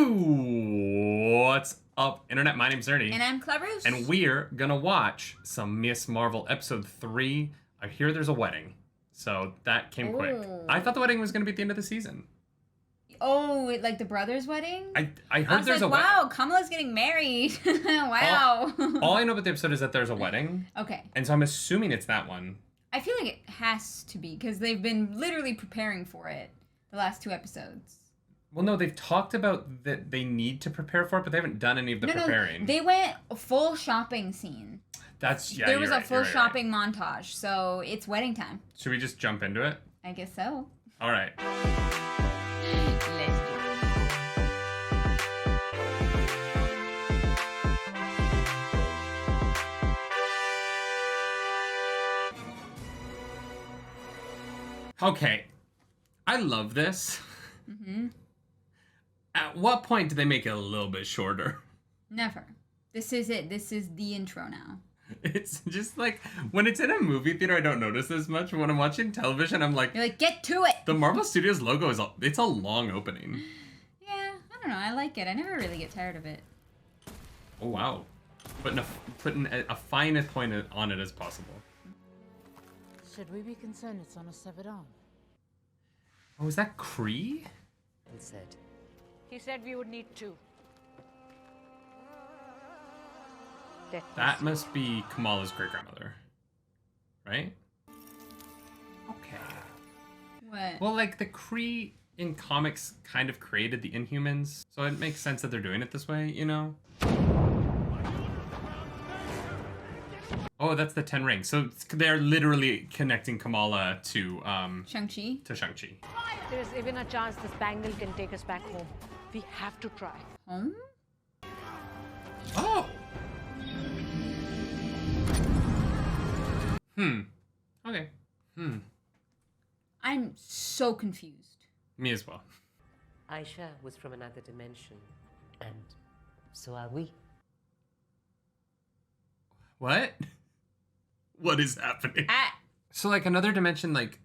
What's up, Internet? My name's Ernie. And I'm Clarus. And we're gonna watch some Miss Marvel Episode 3. I hear there's a wedding. So that came quick. I thought the wedding was gonna be at the end of the season. Oh, like the brother's wedding? I heard there's a wedding. Wow, Kamala's getting married. Wow. All I know about the episode is that there's a wedding. Okay. And so I'm assuming it's that one. I feel like it has to be, because they've been literally preparing for it the last 2 episodes. Well, no, they've talked about that they need to prepare for it, but they haven't done any of the preparing. No, they went full shopping scene. There was a full shopping montage, so it's wedding time. Should we just jump into it? I guess so. All right. Let's do it. Okay. I love this. Mm-hmm. At what point do they make it a little bit shorter? Never. This is it. This is the intro now. It's just like, when it's in a movie theater, I don't notice as much. When I'm watching television, I'm like... You're like, get to it! The Marvel Studios logo it's a long opening. Yeah, I don't know. I like it. I never really get tired of it. Oh, wow. Putting a finest point on it as possible. Should we be concerned it's on a severed arm? Oh, is that Kree? He said. He said we would need 2. That must be Kamala's great-grandmother. Right? Okay. What? Well, like, the Kree in comics kind of created the Inhumans, so it makes sense that they're doing it this way, you know? Oh, that's the 10 rings. So they're literally connecting Kamala to Shang-Chi? To Shang-Chi. There's even a chance this bangle can take us back home. We have to try. Home? Oh! Okay. I'm so confused. Me as well. Aisha was from another dimension, and so are we. What? What is happening? So, like, another dimension, like...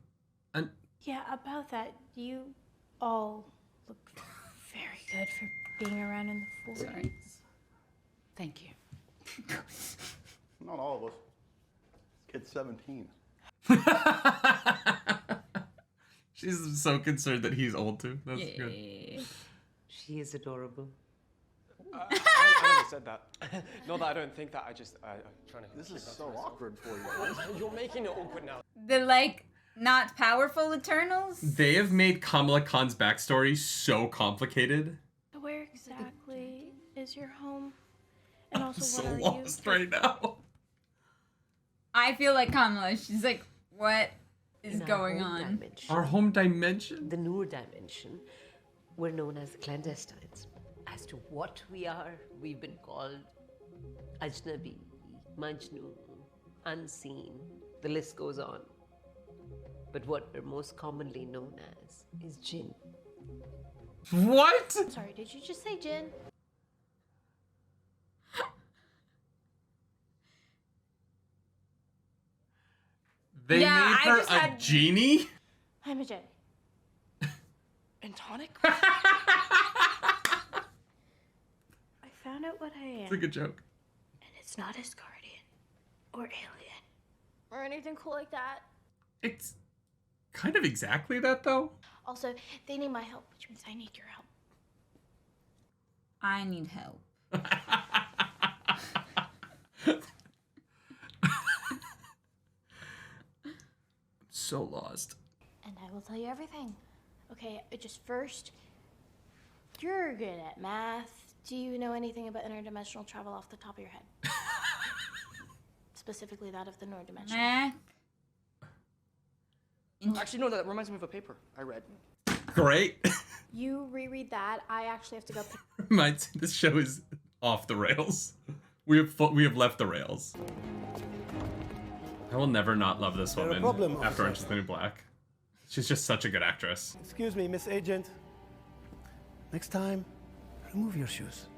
Yeah, about that, you all look very good for being around in the 40s. Sorry. Thank you. Not all of us. Kid's 17. She's so concerned that he's old, too. That's good. She is adorable. I never said that. Not that I don't think that, I'm trying to... This is so awkward for you. You're making it awkward now. The, like, not powerful Eternals? They have made Kamala Khan's backstory so complicated. Where exactly is your home? And also, I'm so what are lost right now. I feel like Kamala. She's like, what is In our going home on? dimension, Our home dimension? the newer dimension, we're known as the Clandestines. As to what we are, we've been called Ajnabi, Majnu, Unseen. The list goes on. But what we're most commonly known as is Jinn. What? Sorry, did you just say Jin? They Yeah, made I her just a had- genie? I'm a Jin. And tonic? I found out what I am. It's like a joke. And it's not Asgardian or alien or anything cool like that. It's kind of exactly that, though. Also, they need my help, which means I need your help. I need help. So lost. And I will tell you everything. Okay, just first, you're good at math. Do you know anything about interdimensional travel off the top of your head? Specifically that of the Nord dimension. Math. Actually, no, that reminds me of a paper I read. Great. You reread that. I actually have to go. This show is off the rails. We have left the rails. I will never not love this woman after Orange is the New Black. She's just such a good actress. Excuse me, Miss Agent. Next time, remove your shoes.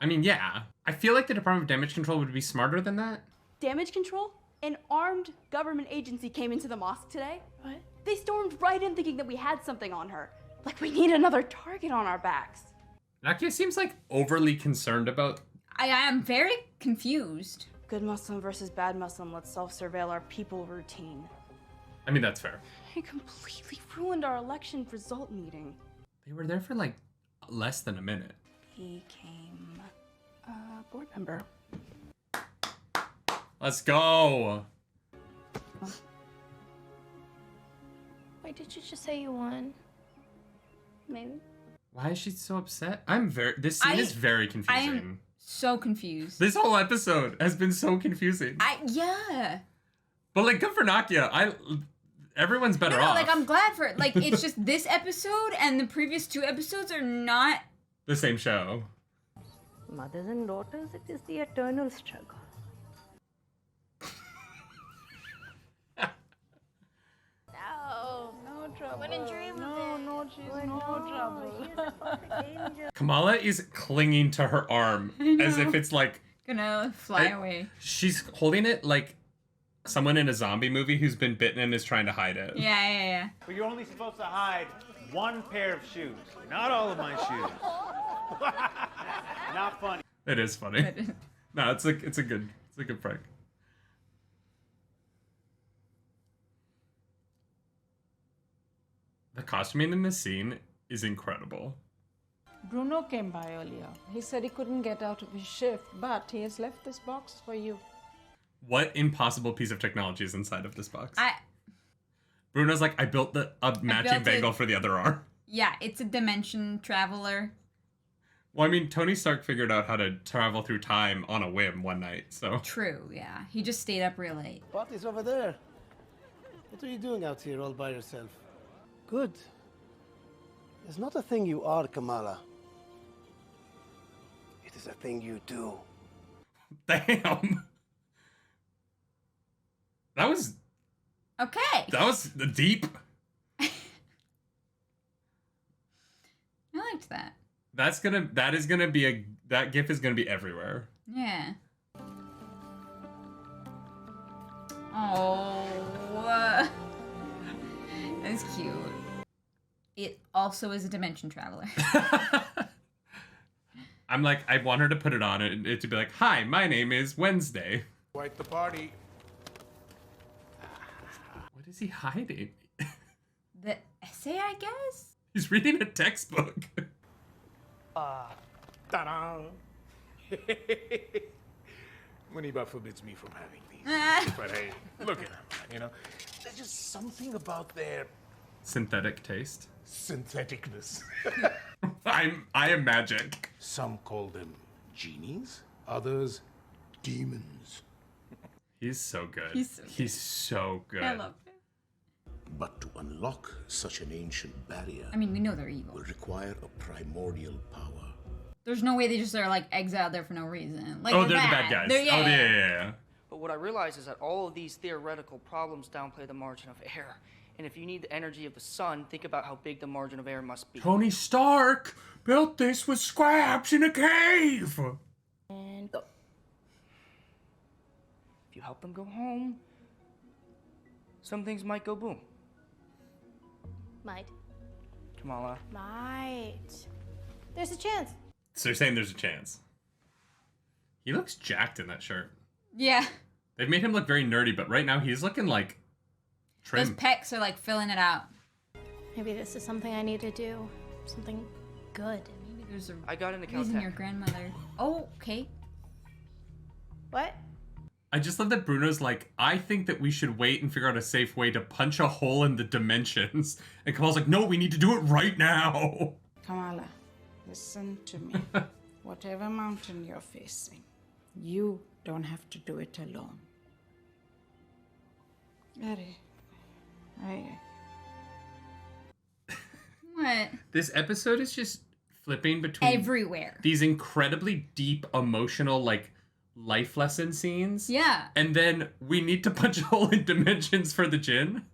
I mean, yeah. I feel like the Department of Damage Control would be smarter than that. Damage control? An armed government agency came into the mosque today. What? They stormed right in thinking that we had something on her. Like we need another target on our backs. Nakia seems like overly concerned about... I am very confused. Good Muslim versus bad Muslim. Let's self-surveil our people routine. I mean, that's fair. He completely ruined our election result meeting. They were there for like less than a minute. Became a board member. Let's go. Wait, did you just say you won? Maybe. Why is she so upset? This scene is very confusing. I am so confused. This whole episode has been so confusing. Yeah. But like, good for Nakia. Everyone's better off. Like, I'm glad for it. Like, it's just this episode and the previous 2 episodes are not the same show. Mothers and daughters, it is the eternal struggle. No trouble. Wouldn't dream of it. No, she's no trouble. Kamala is clinging to her arm as if it's like gonna fly away. She's holding it like someone in a zombie movie who's been bitten and is trying to hide it. Yeah. But you're only supposed to hide one pair of shoes, not all of my shoes. Not funny. It is funny. No, it's a good prank. The costuming in this scene is incredible. Bruno came by earlier. He said he couldn't get out of his shift, but he has left this box for you. What impossible piece of technology is inside of this box? Bruno's like, I built a matching bangle for the other arm. Yeah, it's a dimension traveler. Well, I mean, Tony Stark figured out how to travel through time on a whim one night, so... True, yeah. He just stayed up real late. Party's over there. What are you doing out here all by yourself? Good. It's not a thing you are, Kamala. It is a thing you do. Damn. That was... Okay. That was deep. I liked that. That gif is gonna be everywhere. Yeah. Oh. That's cute. It also is a dimension traveler. I'm like, I want her to put it on it to be like, hi, my name is Wednesday. Quite the party. What is he hiding? The essay, I guess? He's reading a textbook. Ta-da! Muniba forbids me from having these. But hey, look at them, you know. There's just something about their... Synthetic taste. Syntheticness. I am magic. Some call them genies, others demons. He's so good. He's so good. I love him. But to unlock such an ancient barrier... I mean, we know they're evil. ...will require a primordial power. There's no way they just are, like, exiled there for no reason. Like, they're the bad guys. Yeah. But what I realize is that all of these theoretical problems downplay the margin of error. And if you need the energy of the sun, think about how big the margin of error must be. Tony Stark built this with scraps in a cave. And go. If you help them go home, some things might go boom. Might. Kamala. Might. There's a chance. So you're saying there's a chance. He looks jacked in that shirt. Yeah. They've made him look very nerdy, but right now he's looking like trim. Those pecs are like filling it out. Maybe this is something I need to do. Something good. Maybe there's a I got into reason Caltech. your grandmother. Oh, okay. What? I just love that Bruno's like, I think that we should wait and figure out a safe way to punch a hole in the dimensions. And Kamal's like, no, we need to do it right now. Kamala, listen to me. Whatever mountain you're facing, you don't have to do it alone. What? This episode is just flipping between everywhere. These incredibly deep, emotional, like, life lesson scenes. Yeah. And then we need to punch a hole in dimensions for the djinn.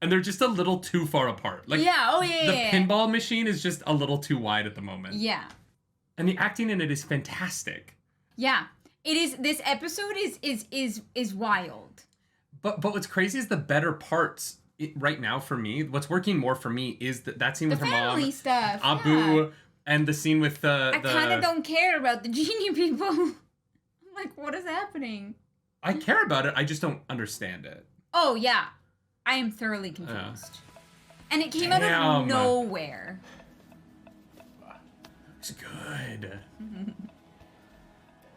And they're just a little too far apart. Like, yeah, the pinball machine is just a little too wide at the moment. Yeah. And the acting in it is fantastic. Yeah. It is. This episode is wild. But what's crazy is the better parts right now for me. What's working more for me is that scene with her mom, family stuff. Abu, And the scene with I kind of don't care about the genie people. I'm like, what is happening? I care about it. I just don't understand it. Oh, yeah. I am thoroughly confused. And it came out of nowhere. It's good.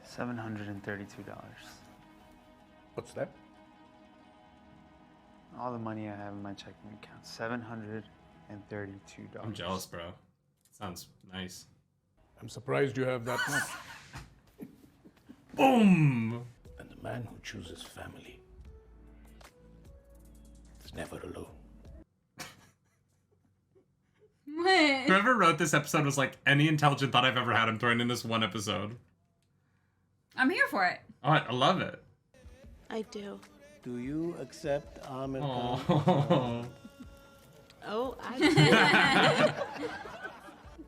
$732. What's that? All the money I have in my checking account. $732. I'm jealous, bro. Sounds nice. I'm surprised you have that much. Boom! And the man who chooses family is never alone. What? Whoever wrote this episode was like, any intelligent thought I've ever had, I'm throwing in this one episode. I'm here for it. Oh, I love it. I do. Do you accept Amir Oh. Khan? Oh, I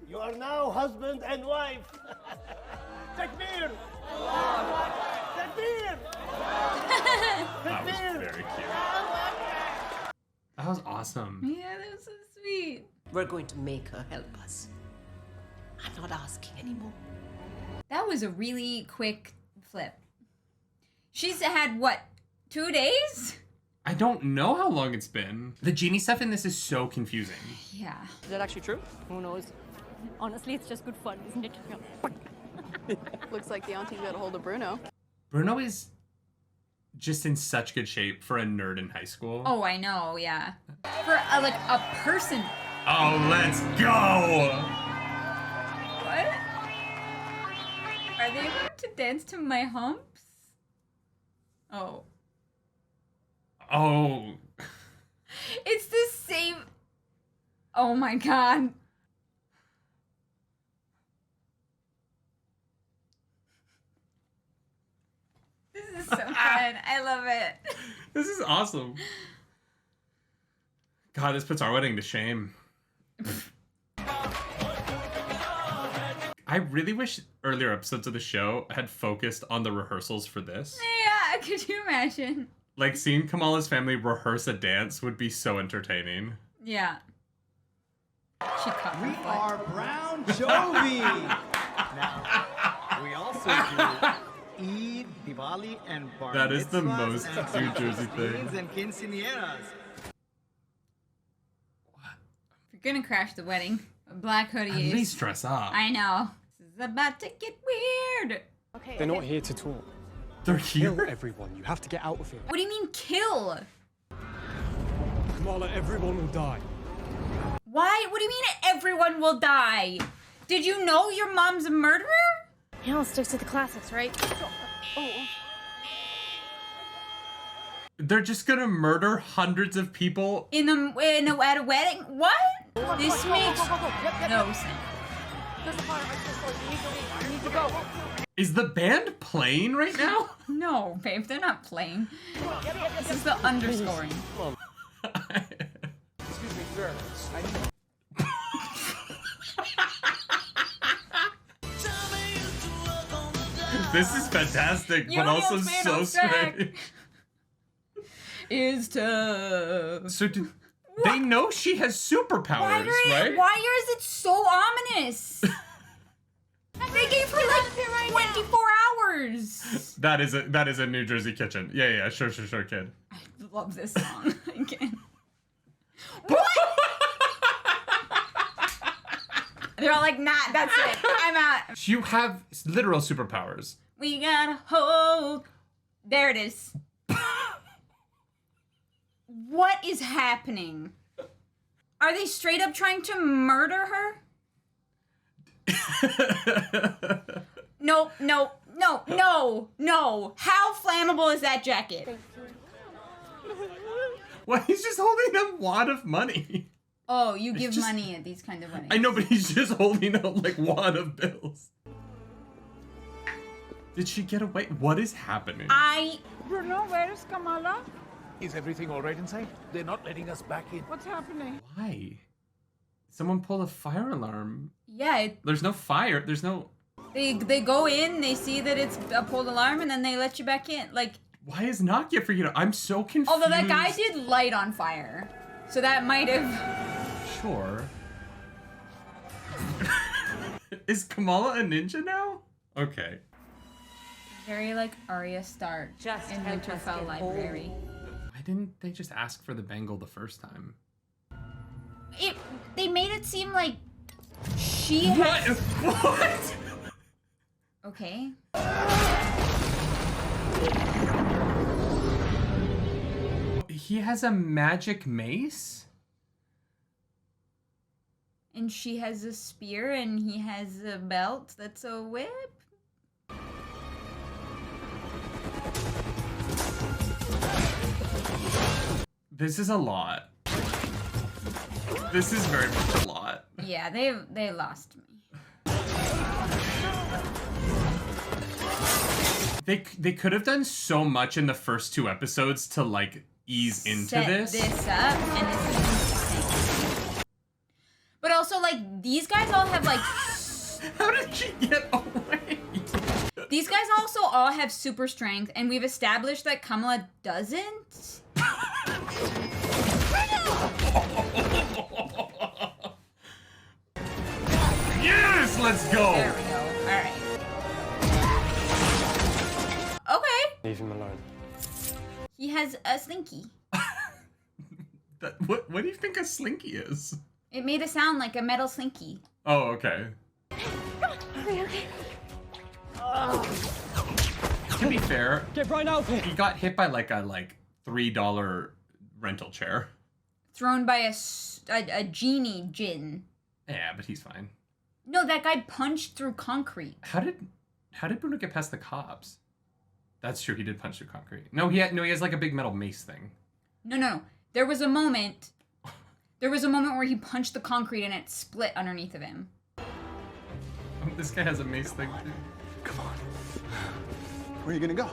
You are now husband and wife. Takbir! Takbir! That was very cute. That was awesome. Yeah, that was so sweet. We're going to make her help us. I'm not asking anymore. That was a really quick flip. She's had, what, 2 days? I don't know how long it's been. The genie stuff in this is so confusing. Yeah. Is that actually true? Who knows? Honestly, it's just good fun, isn't it? Looks like the auntie got a hold of Bruno. Bruno is just in such good shape for a nerd in high school. Oh, I know, yeah. For, a person. Oh, let's go! What? Are they about to dance to My Humps? Oh. Oh. It's the same. Oh my god. This is so fun. I love it. This is awesome. God, this puts our wedding to shame. I really wish earlier episodes of the show had focused on the rehearsals for this. Yeah, could you imagine? Like, seeing Kamala's family rehearse a dance would be so entertaining. Yeah. She cut her foot. are Brown Jovi. Now, we also do Eid, Diwali, and Bar That is the mitzvahs most and New Jersey thing. Eid and quinceañeras. If you're gonna crash the wedding, a black hoodie At is. least dress up. I know. This is about to get weird. Okay. They're not here to talk. They're Kill here? everyone. You have to get out of here. What do you mean kill? Kamala, everyone will die. Why? What do you mean everyone will die? Did you know your mom's a murderer? Hannah sticks to the classics, right? Oh. They're just gonna murder hundreds of people? At a wedding? What? This makes no sense. There's a fire. You need to go. Is the band playing right now? No, babe, they're not playing. This is the underscoring. Excuse me, sir. This is fantastic, but also so strange. Is to. So they know she has superpowers, right? Why is it so ominous? They gave her like 24 hours. That is a New Jersey kitchen. Yeah, sure, kid. I love this song again. What? They're all like, nah, that's it. I'm out. You have literal superpowers. We gotta hold. There it is. What is happening? Are they straight up trying to murder her? No. How flammable is that jacket? Well, he's just holding a wad of money. Oh, you give money at these kind of weddings. I know, but he's just holding a wad of bills. Did she get away? What is happening? Bruno, where is Kamala? Is everything all right inside? They're not letting us back in. What's happening? Why? Someone pulled a fire alarm. Yeah. There's no fire. There's no... They go in, they see that it's a pulled alarm, and then they let you back in. Like... Why is Nakia freaking out? I'm so confused. Although that guy did light on fire. So that might have... Sure. Is Kamala a ninja now? Okay. Very like Arya Stark in Winterfell Library. Why didn't they just ask for the bangle the first time? They made it seem like she What? has... What? Okay. He has a magic mace? And she has a spear and he has a belt that's a whip? This is a lot. This is very much a lot. Yeah, they lost me. They could have done so much in the first 2 episodes to like ease into Set this. this up and this is insane. But also like these guys all have like How did she get away? These guys also all have super strength and we've established that Kamala doesn't. Yes, let's go. There we go. All right. Okay. Leave him alone. He has a slinky. What do you think a slinky is? It made a sound like a metal slinky. Oh, okay. Okay. To be fair, get right out here. He got hit by like a $3 rental chair. Thrown by a genie djinn. Yeah, but he's fine. No, that guy punched through concrete. How did Bruno get past the cops? That's true. He did punch through concrete. No, he has like a big metal mace thing. No. There was a moment where he punched the concrete and it split underneath of him. This guy has a mace thing too. Come on. Where are you gonna go?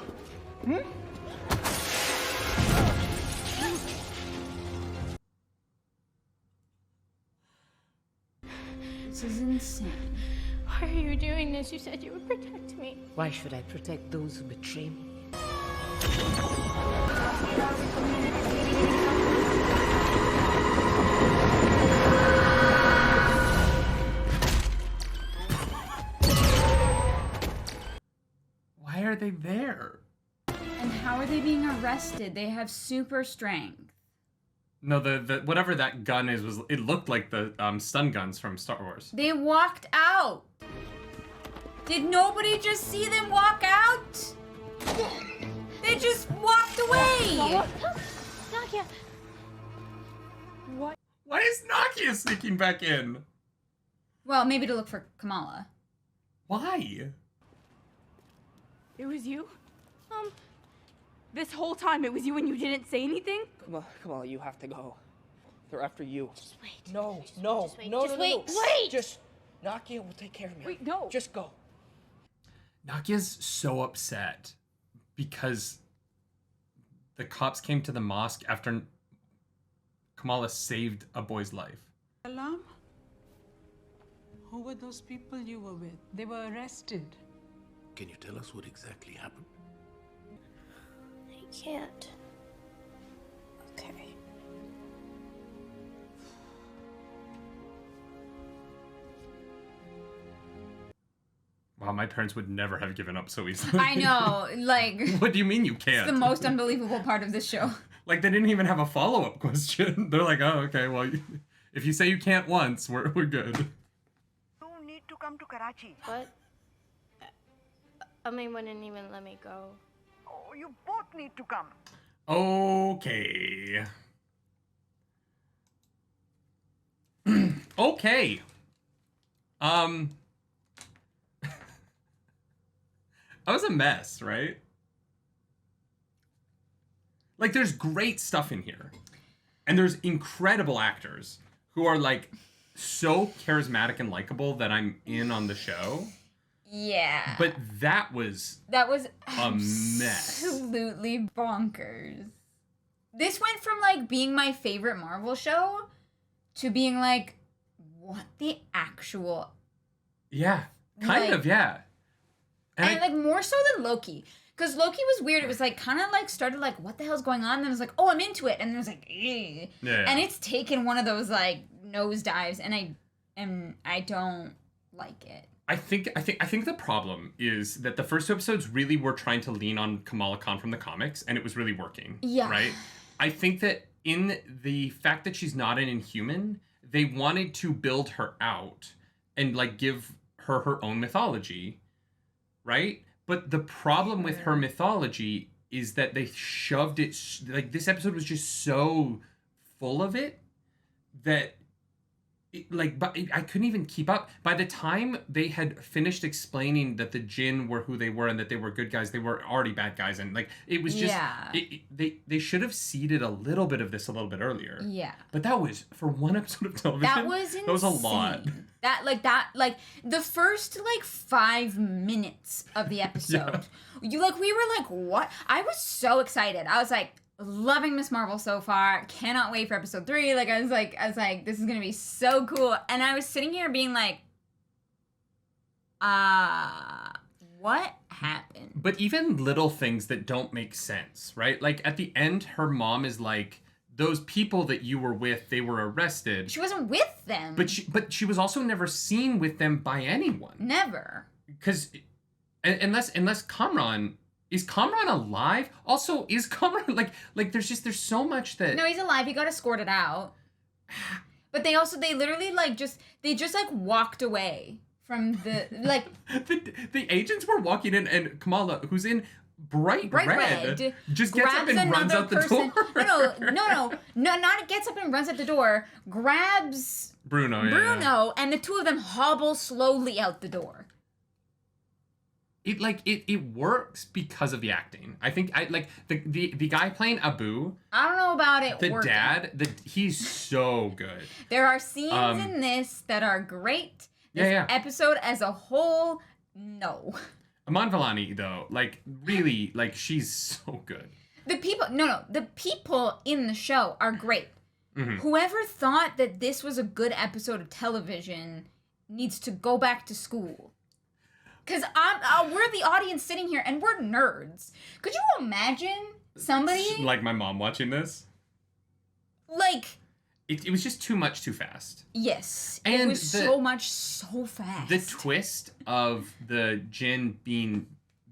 This is insane. Why are you doing this? You said you would protect me. Why should I protect those who betray me? Why are they there? And how are they being arrested? They have super strength. No, the whatever that gun is it looked like the stun guns from Star Wars. They walked out. Did nobody just see them walk out? They just walked away. Nakia. What? Why is Nakia sneaking back in? Well, maybe to look for Kamala. Why? It was you? This whole time it was you and you didn't say anything? Come on, you have to go. They're after you. Just wait. No. Wait. Just Nakia will take care of me. Wait, no. Just go. Nakia's so upset because the cops came to the mosque after Kamala saved a boy's life. Alarm? Who were those people you were with? They were arrested. Can you tell us what exactly happened? I can't. Okay. Wow, my parents would never have given up so easily. I know, like... What do you mean you can't? It's the most unbelievable part of this show. Like, they didn't even have a follow-up question. They're like, oh, okay, well, if you say you can't once, we're good. You need to come to Karachi. What? Ami wouldn't even let me go. Oh, you both need to come. Okay. Okay. That was a mess, right? Like, there's great stuff in here. And there's incredible actors who are, like, so charismatic and likable that I'm in on the show. Yeah. But that was a mess. Absolutely bonkers. This went from, like, being my favorite Marvel show to being, like, what the actual... Yeah. Kind of, yeah. And like, more so than Loki. Because Loki was weird. It was, like, kind of, like, started, like, what the hell's going on? And then it was like, oh, I'm into it. And then it was like, eh. Yeah. And it's taken one of those, like, nosedives. And I don't like it. I think the problem is that the first two episodes really were trying to lean on Kamala Khan from the comics, and it was really working. Yeah. Right? I think that in the fact that she's not an Inhuman, they wanted to build her out and like give her her own mythology, right? But the problem with her mythology is that they shoved it, like this episode was just so full of it that I couldn't even keep up. By the time they had finished explaining that the Jinn were who they were and that they were good guys, they were already bad guys, and like it was just they should have seeded a little bit of this a little bit earlier. Yeah. But that was for one episode of television. That was insane. That was a lot. That the first 5 minutes of the episode, we were like, what? I was so excited. I was like, loving Miss Marvel so far. Cannot wait for episode 3. I was like, this is gonna be so cool. And I was sitting here being like, what happened? But even little things that don't make sense, right? Like at the end, her mom is like, those people that you were with, they were arrested. She wasn't with them. But she was also never seen with them by anyone. Never. Because unless Kamran. Is Kamran alive? Also, is Kamran like there's so much that... No, he's alive. He got escorted out. But they literally just walked away from the the agents were walking in, and Kamala, who's in bright red, just gets up and runs out the door. No, not gets up and runs out the door. Grabs Bruno, and the two of them hobble slowly out the door. It works because of the acting. I think the guy playing Abu. I don't know about it. The working. dad, he's so good. There are scenes in this that are great. This episode as a whole, no. Aman Vellani though, really, she's so good. The people in the show are great. Mm-hmm. Whoever thought that this was a good episode of television needs to go back to school. Because we're the audience sitting here, and we're nerds. Could you imagine somebody... Like my mom watching this? It was just too much too fast. Yes. And it was so much so fast. The twist of the Jinn being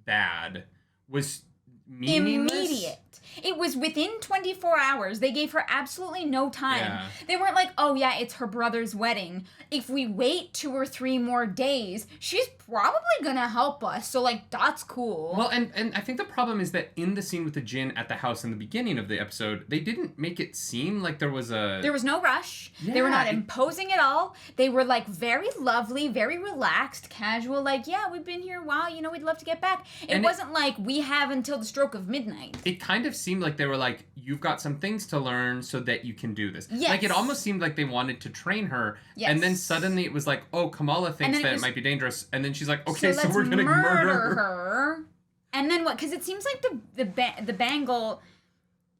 bad was meaningless. Immediate. It was within 24 hours. They gave her absolutely no time. Yeah. They weren't like, oh yeah, it's her brother's wedding. If we wait 2 or 3 more days, she's probably gonna help us. So that's cool. Well, and I think the problem is that in the scene with the Jinn at the house in the beginning of the episode, they didn't make it seem like there was no rush. Yeah, they were not imposing at all. They were very lovely, very relaxed, casual, yeah, we've been here a while, we'd love to get back. It wasn't like we have until the stroke of midnight. It kind of seemed like they were like, you've got some things to learn so that you can do this. Yes. It almost seemed like they wanted to train her. Yes. And then suddenly it was like, oh, Kamala thinks that it might be dangerous. And then she's like, okay, so we're going to murder her. And then what? Because it seems like the bangle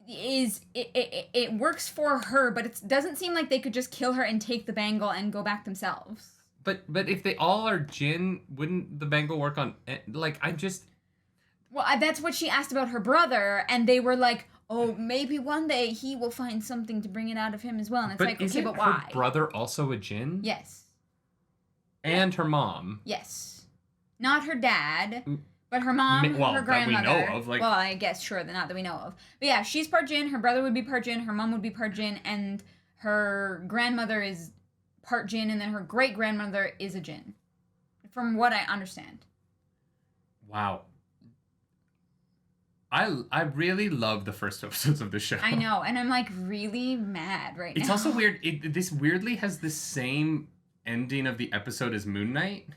is, it works for her, but it doesn't seem like they could just kill her and take the bangle and go back themselves. But if they all are Jinn, wouldn't the bangle work on, Well, that's what she asked about her brother, and they were like, oh, maybe one day he will find something to bring it out of him as well. And it's okay, but why? Her brother also a Jinn? Yes. And her mom? Yes. Not her dad, but her mom, her grandmother. That we know of. Well, I guess, sure, not that we know of. But yeah, she's part Jinn, her brother would be part Jinn, her mom would be part Jinn, and her grandmother is part Jinn, and then her great-grandmother is a Jinn. From what I understand. Wow. I really love the first episodes of the show. I know, and I'm really mad right now. It's also weird. This weirdly has the same ending of the episode as Moon Knight.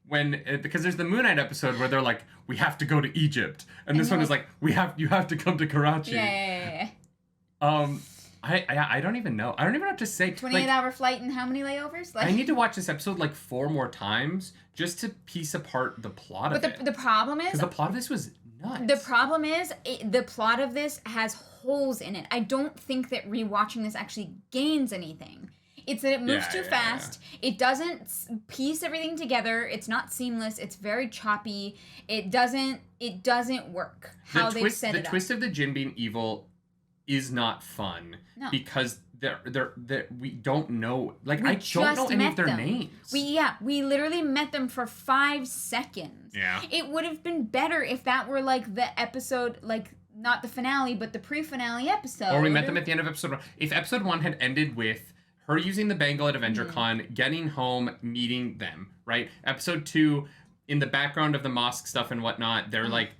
Because there's the Moon Knight episode where they're like, we have to go to Egypt, and this one is like, you have to come to Karachi. Yeah. I don't even know. I don't even know what to say. 28-hour flight and how many layovers? I need to watch this episode 4 more times just to piece apart the plot of it. But the problem is... Because the plot of this was nuts. The problem is, the plot of this has holes in it. I don't think that rewatching this actually gains anything. It's that it moves too fast. Yeah. It doesn't piece everything together. It's not seamless. It's very choppy. It doesn't work how they set it up. The twist of the Jinn being evil is not fun. No. Because we don't know. Like, We I don't know just any met of their them. names. We literally met them for 5 seconds. Yeah. It would have been better if that were like the episode, like not the finale, but the pre-finale episode. Or we met them at the end of episode 1. If episode 1 had ended with her using the bangle at AvengerCon, getting home, meeting them, right? Episode 2, in the background of the mosque stuff and whatnot, they're like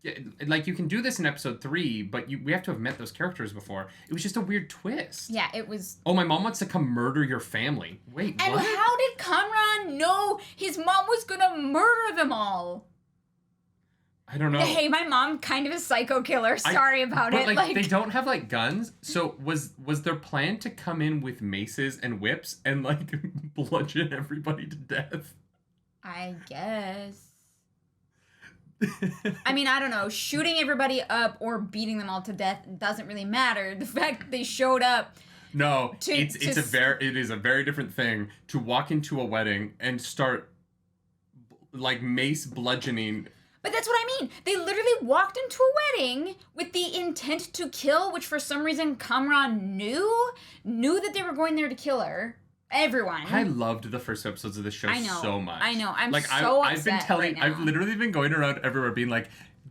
you can do this in episode 3, but we have to have met those characters before. It was just a weird twist. Yeah, it was. Oh, my mom wants to come murder your family. Wait, And what? how did Kamran know his mom was gonna murder them all? I don't know. Hey, my mom kind of a psycho killer. Sorry about but it. Like, they don't have like guns, so was their plan to come in with maces and whips and like bludgeon everybody to death? I guess. I mean, I don't know. Shooting everybody up or beating them all to death doesn't really matter. The fact that they showed up. No, it is a very different thing to walk into a wedding and start like mace bludgeoning. But that's what I mean. They literally walked into a wedding with the intent to kill, which for some reason Kamran knew that they were going there to kill her. Everyone. I loved the first episodes of the show so much. I know. I'm like, so I've been upset telling, right now. I've literally been going around everywhere being like,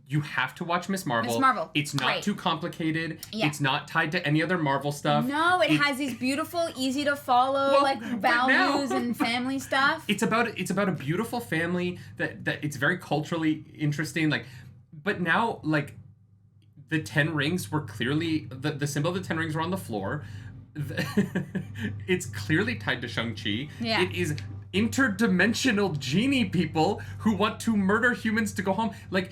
you have to watch Miss Marvel. Miss Marvel. It's not Great. too complicated. Yeah. It's not tied to any other Marvel stuff. No, it has these beautiful, easy to follow values and family stuff. It's about a beautiful family that it's very culturally interesting. Like, but now like the 10 rings were clearly the symbol of the 10 rings were on the floor. It's clearly tied to Shang-Chi. Yeah. It is interdimensional genie people who want to murder humans to go home. Like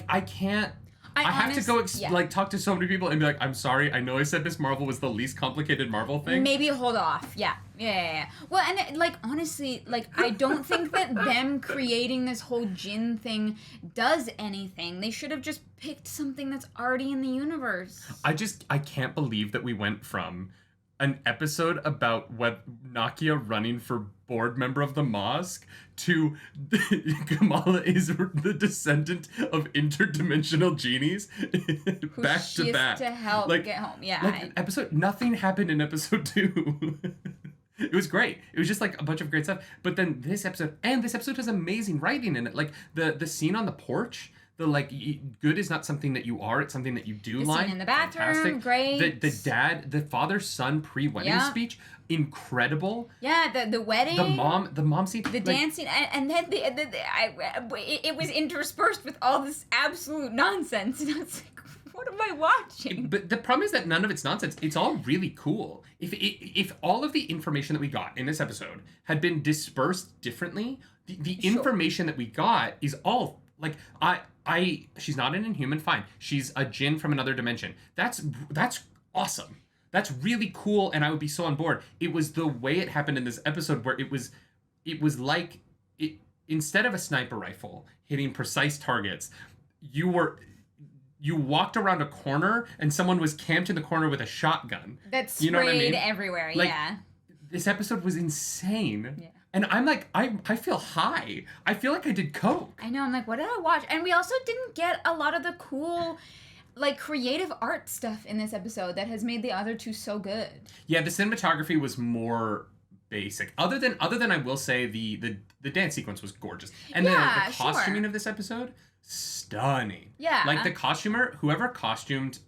I can't. I have to go talk to so many people and be like, I'm sorry, I know I said Miss Marvel was the least complicated Marvel thing. Maybe hold off. Yeah. Well, and like honestly, like I don't think that them creating this whole Jinn thing does anything. They should have just picked something that's already in the universe. I can't believe that we went from an episode about Nakia running for board member of the mosque to Kamala is the descendant of interdimensional genies back to back. To help get home. Yeah. Nothing happened in episode 2. It was great. It was just like a bunch of great stuff. But then this episode has amazing writing in it. Like the scene on the porch. The good is not something that you are, it's something that you do. The scene in the bathroom, fantastic. great. The father-son pre-wedding speech, incredible. Yeah, the wedding. The mom scene. The dancing, and then it was interspersed with all this absolute nonsense. And I was like, what am I watching? But the problem is that none of it's nonsense. It's all really cool. If all of the information that we got in this episode had been dispersed differently, the information that we got is all like she's not an Inhuman, fine. She's a Jinn from another dimension. That's awesome. That's really cool, and I would be so on board. It was the way it happened in this episode where it was like instead of a sniper rifle hitting precise targets, you walked around a corner and someone was camped in the corner with a shotgun. That sprayed you know what I mean? Everywhere, like, yeah. This episode was insane. Yeah. And I'm like, I feel high. I feel like I did coke. I know, I'm like, what did I watch? And we also didn't get a lot of the cool, like, creative art stuff in this episode that has made the other two so good. Yeah, the cinematography was more basic. Other than I will say the dance sequence was gorgeous. And the costuming of this episode, stunning. Yeah. Like the costumer, whoever costumed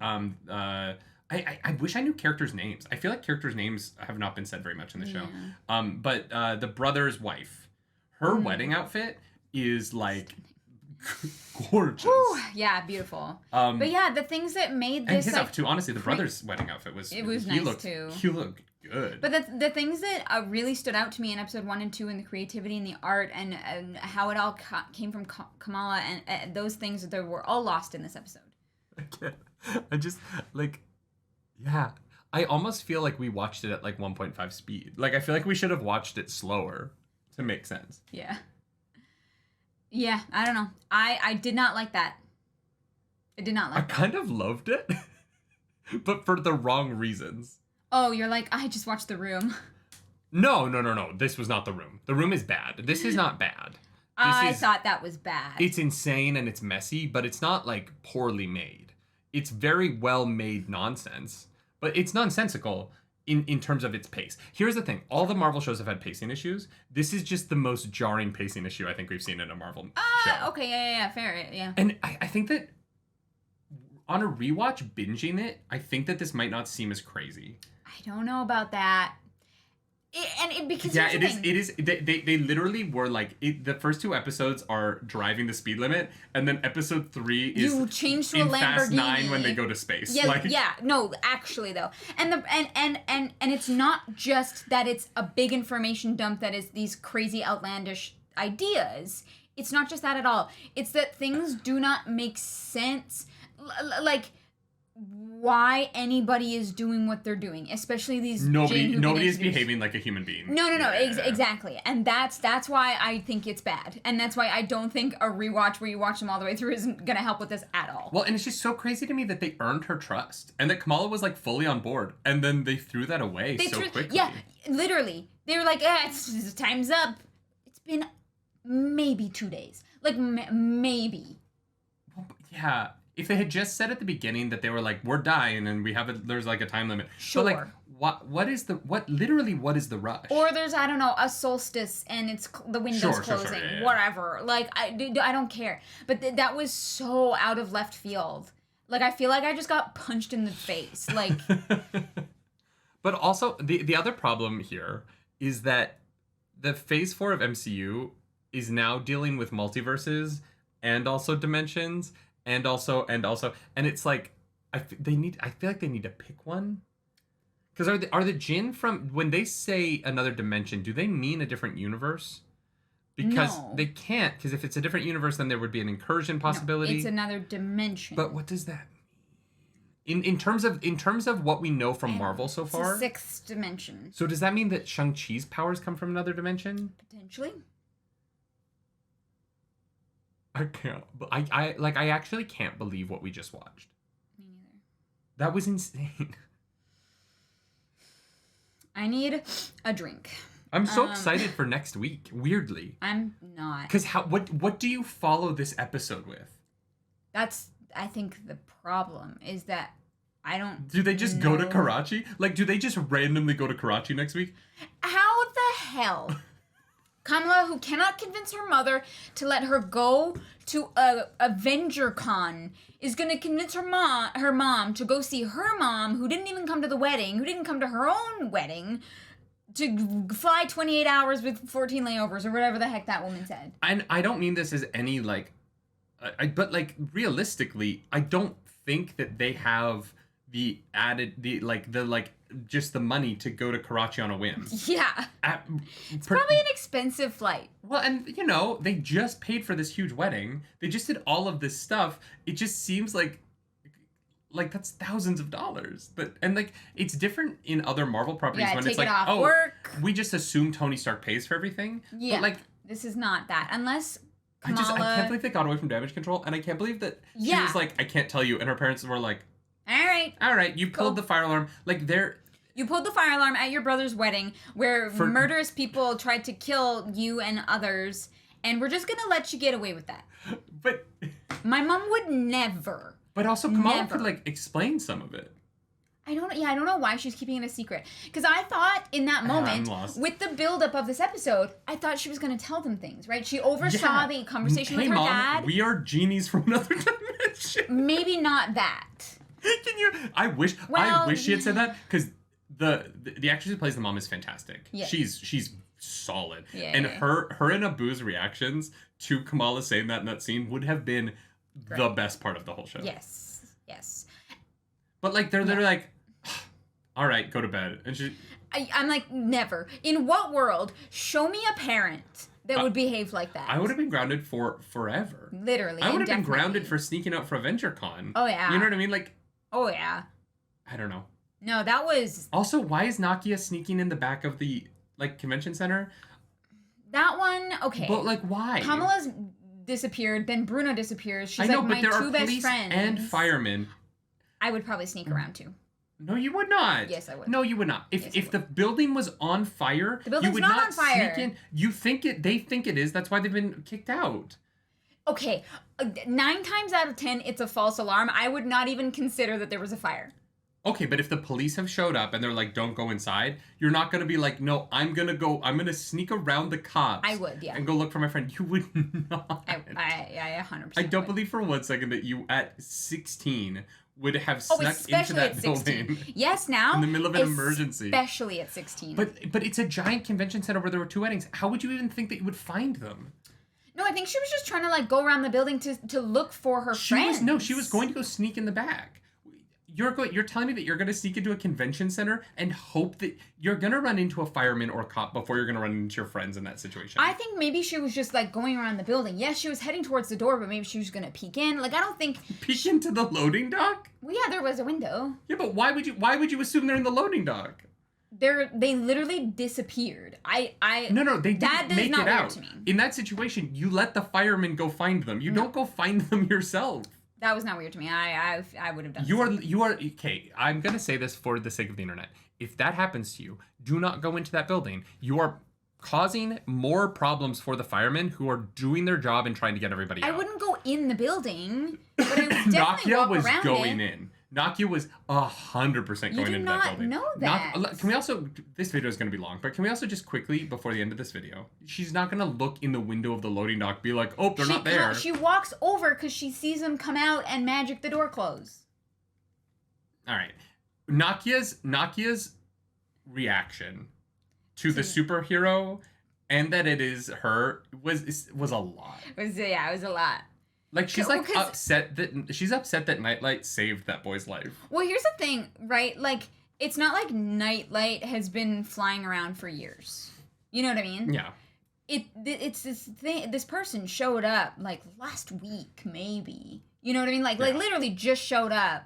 I wish I knew characters' names. I feel like characters' names have not been said very much in the show. But the brother's wife, her wedding outfit is like gorgeous. Whew, yeah, beautiful. But yeah, the things that made this and his outfit too. Honestly, the brother's wedding outfit was nice too. He looked good. But the things that really stood out to me in episode 1 and 2, and the creativity and the art and how it all came from Kamala and those things that were all lost in this episode. I just like. Yeah, I almost feel like we watched it at like 1.5 speed. Like, I feel like we should have watched it slower to make sense. Yeah. Yeah, I don't know. I did not like that. I did not like that. I kind of loved it, but for the wrong reasons. Oh, you're like, I just watched The Room. No. This was not The Room. The Room is bad. This is not bad. I thought that was bad. It's insane and it's messy, but it's not like poorly made. It's very well made nonsense, but it's nonsensical. in terms of its pace. Here's the thing. All the Marvel shows have had pacing issues. This is just the most jarring pacing issue I think we've seen in a Marvel show. Okay, yeah, fair, yeah. And I think that on a rewatch, binging it, I think that this might not seem as crazy. I don't know about that. Because yeah, it is. They literally were like the first 2 episodes are driving the speed limit, and then episode 3 is you change to a Lamborghini. Fast 9 when they go to space. Yeah, no, actually though, and it's not just that it's a big information dump that is these crazy outlandish ideas. It's not just that at all. It's that things do not make sense, like why anybody is doing what they're doing, especially these nobody is behaving like a human being. No, exactly, and that's why I think it's bad, and that's why I don't think a rewatch where you watch them all the way through isn't gonna help with this at all. Well, and it's just so crazy to me that they earned her trust, and that Kamala was like fully on board, and then they threw that away quickly. Yeah, literally, they were like, it's time's up. It's been maybe 2 days, like maybe. Well, yeah. If they had just said at the beginning that they were like, we're dying and there's like a time limit. Sure. But like, what is the rush? Or there's, I don't know, a solstice and it's the window's closing. Yeah. Whatever. Like, I don't care. But that was so out of left field. Like, I feel like I just got punched in the face. Like. But also, the other problem here is that the Phase 4 of MCU is now dealing with multiverses and also dimensions. And it's like, I feel like they need to pick one. Because are the Jinn from, when they say another dimension, do they mean a different universe? Because they can't, because if it's a different universe, then there would be an incursion possibility. No, it's another dimension. But what does that mean? In terms of what we know from Marvel so far? It's a 6th dimension. So does that mean that Shang-Chi's powers come from another dimension? Potentially. I can't. I actually can't believe what we just watched. Me neither. That was insane. I need a drink. I'm so excited for next week. Weirdly. I'm not. Because what do you follow this episode with? That's, I think, the problem is that I don't. Do they just go to Karachi? Like, do they just randomly go to Karachi next week? How the hell? Kamala, who cannot convince her mother to let her go to a Avenger Con, is going to convince her mom to go see her mom, who didn't even come to the wedding, who didn't come to her own wedding, to fly 28 hours with 14 layovers, or whatever the heck that woman said. And I don't mean this as any, like... but, like, realistically, I don't think that they have just the money to go to Karachi on a whim. Yeah. It's probably an expensive flight. Well, and, they just paid for this huge wedding. They just did all of this stuff. It just seems like that's thousands of dollars. And it's different in other Marvel properties when it's like, work. We just assume Tony Stark pays for everything. Yeah. But this is not that. Unless Kamala... I can't believe they got away from damage control, and I can't believe that she was like, I can't tell you, and her parents were like, all right, you pulled the fire alarm. You pulled the fire alarm at your brother's wedding where murderous people tried to kill you and others, and we're just going to let you get away with that. But my mom would never. But also Kamala could explain some of it. I don't know why she's keeping it a secret. Because I thought in that moment, with the buildup of this episode, I thought she was going to tell them things, right? She oversaw the conversation with her dad. We are genies from another dimension. Maybe not that. Can you? I wish she had said that, because the actress who plays the mom is fantastic. Yeah. She's solid. Yeah, and her and Abu's reactions to Kamala saying that in that scene would have been the best part of the whole show. Yes. But they're like, all right, go to bed. And I'm like, never. In what world? Show me a parent that would behave like that. I would have been grounded for forever. Literally. I would have been grounded for sneaking out for Avenger Con. Oh yeah. You know what I mean? Oh yeah. I don't know. No, that was... Also, why is Nakia sneaking in the back of the, convention center? That one, okay. But, why? Kamala's disappeared, then Bruno disappears. She's my two best friends. And firemen. I would probably sneak around, too. No, you would not. Yes, I would. No, you would not. If the building was on fire, you would not on fire. Sneak in. You think it, they think it is. That's why they've been kicked out. Okay, 9 times out of 10, it's a false alarm. I would not even consider that there was a fire. Okay, but if the police have showed up and they're like, don't go inside, you're not going to be like, no, I'm going to sneak around the cops. I would, yeah. And go look for my friend. You would not. I 100%. I don't believe for 1 second that you, at 16, would have snuck into that building. Yes, now. In the middle of an emergency. Especially at 16. But it's a giant convention center where there were 2 weddings. How would you even think that you would find them? No, I think she was just trying to like go around the building to look for her friends. She was going to go sneak in the back. You're telling me that you're going to sneak into a convention center and hope that you're going to run into a fireman or a cop before you're going to run into your friends in that situation. I think maybe she was just like going around the building. Yes, she was heading towards the door, but maybe she was going to peek in. Like, I don't think... Peek into the loading dock? Well, yeah, there was a window. Yeah, but why would you assume they're in the loading dock? They literally disappeared. No, they didn't make it out. To me. In that situation, you let the firemen go find them. You don't go find them yourself. That was not weird to me. I would have done. You are okay. I'm gonna say this for the sake of the internet. If that happens to you, do not go into that building. You are causing more problems for the firemen who are doing their job and trying to get everybody out. I wouldn't go in the building, but I would definitely Nakia walk was around going it. in. Nakia was 100% going into that building. You do not know that. Can we also, this video is going to be long, but can we also just quickly, before the end of this video, she's not going to look in the window of the loading dock, be like, oh, they're not there. She walks over because she sees them come out and magic the door close. All right. Nakia's reaction to the superhero and that it is her was a lot. It was a lot. Like she's upset that Nightlight saved that boy's life. Well, here's the thing, right? Like it's not like Nightlight has been flying around for years. You know what I mean? Yeah. It's this thing. This person showed up like last week, maybe. You know what I mean? Like literally just showed up.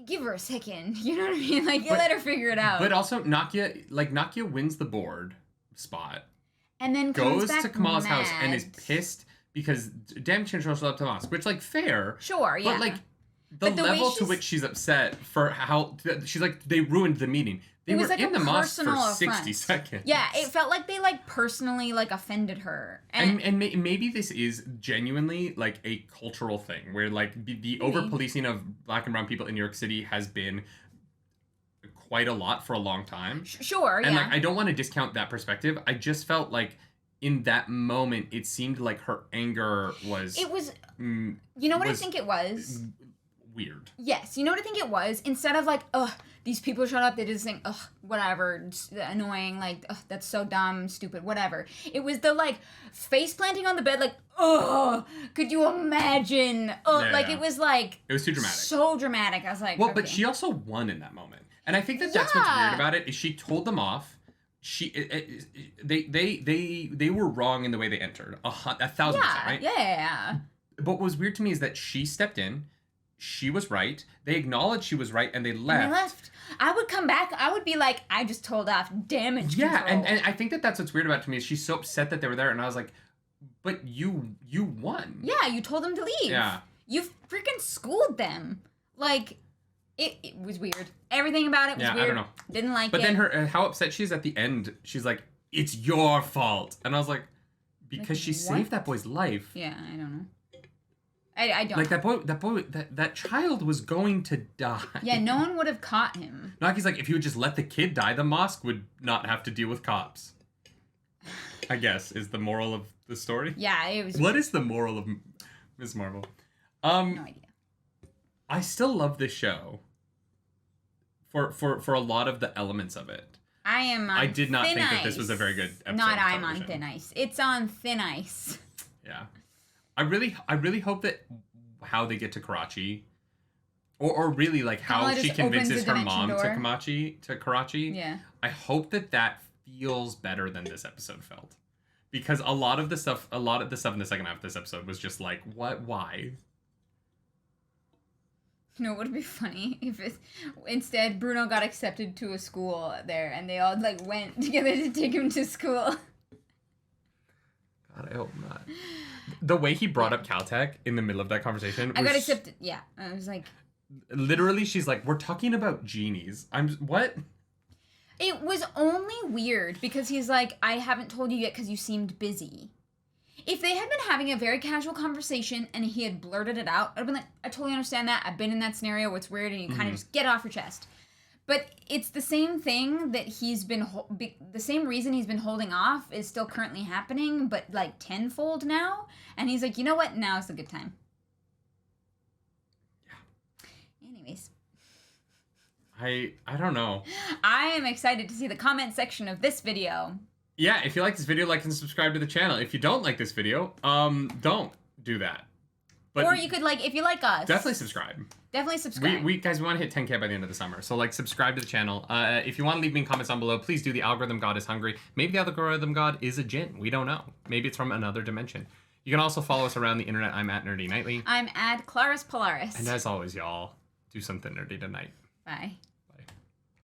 Give her a second. You know what I mean? Like let her figure it out. But also Nakia wins the board spot. And then goes back to Kamal's mad. house and is pissed because damage control shows up to Moss, which fair. Sure, yeah. But the level to which she's upset for how she's like they ruined the meeting. They were in the mosque for 60 seconds. Yeah, it felt like they personally offended her. And maybe this is genuinely a cultural thing where the over policing of Black and brown people in New York City has been quite a lot for a long time. Sure, yeah. And I don't want to discount that perspective. I just felt like in that moment it seemed like her anger was you know what I think it was? Weird. Yes, you know what I think it was? Instead of these people showed up, they just think, whatever, it's annoying, that's so dumb, stupid, whatever. It was the face planting on the bed, could you imagine? It was it was too dramatic. So dramatic. I was like, well, okay. but she also won in that moment. And I think that's what's weird about it is she told them off. They were wrong in the way they entered. 1,000%, right? Yeah. But what was weird to me is that she stepped in. She was right. They acknowledged she was right, and they left. I would come back. I would be like, I just told off damage control. Yeah, and I think that's what's weird about it to me is she's so upset that they were there, and I was like, but you won. Yeah, you told them to leave. Yeah. You freaking schooled them. It was weird. Everything about it was weird. I don't know. Didn't like it. But then how upset she is at the end. She's like, it's your fault. And I was like, because she saved that boy's life. Yeah, I don't know. I don't. That child was going to die. Yeah, no one would have caught him. Naki's like, if you would just let the kid die, the mosque would not have to deal with cops. I guess is the moral of the story. Yeah, it was. What is the moral of Ms. Marvel? No idea. I still love this show. For a lot of the elements of it. I did not think that this was a very good episode. Not I'm on thin ice. It's on thin ice. Yeah. I really hope that how they get to Karachi, or really how she convinces her mom to Karachi. Yeah. I hope that feels better than this episode felt, because a lot of the stuff in the second half of this episode was just why. You know, would it be funny if instead Bruno got accepted to a school there and they all went together to take him to school? God, I hope not. The way he brought up Caltech in the middle of that conversation. I got accepted. Yeah, I was like. Literally, she's like, "We're talking about genies." What? It was only weird because he's like, "I haven't told you yet because you seemed busy." If they had been having a very casual conversation and he had blurted it out, I'd been like, I totally understand that. I've been in that scenario. It's weird, and you kind of just get it off your chest. But it's the same thing that he's been, the same reason he's been holding off is still currently happening, but like tenfold now. And he's like, you know what? Now is a good time. Yeah. Anyways. I don't know. I am excited to see the comment section of this video. Yeah, if you like this video, like and subscribe to the channel. If you don't like this video, don't do that. But or you could, like, if you like us. Definitely subscribe. Definitely subscribe. We guys, we want to hit 10K by the end of the summer. So, like, subscribe to the channel. If you want to leave me comments down below, please do. The algorithm god is hungry. Maybe the algorithm god is a djinn. We don't know. Maybe it's from another dimension. You can also follow us around the internet. I'm at Nerdy Nightly. I'm at Claris Polaris. And as always, y'all, do something nerdy tonight. Bye.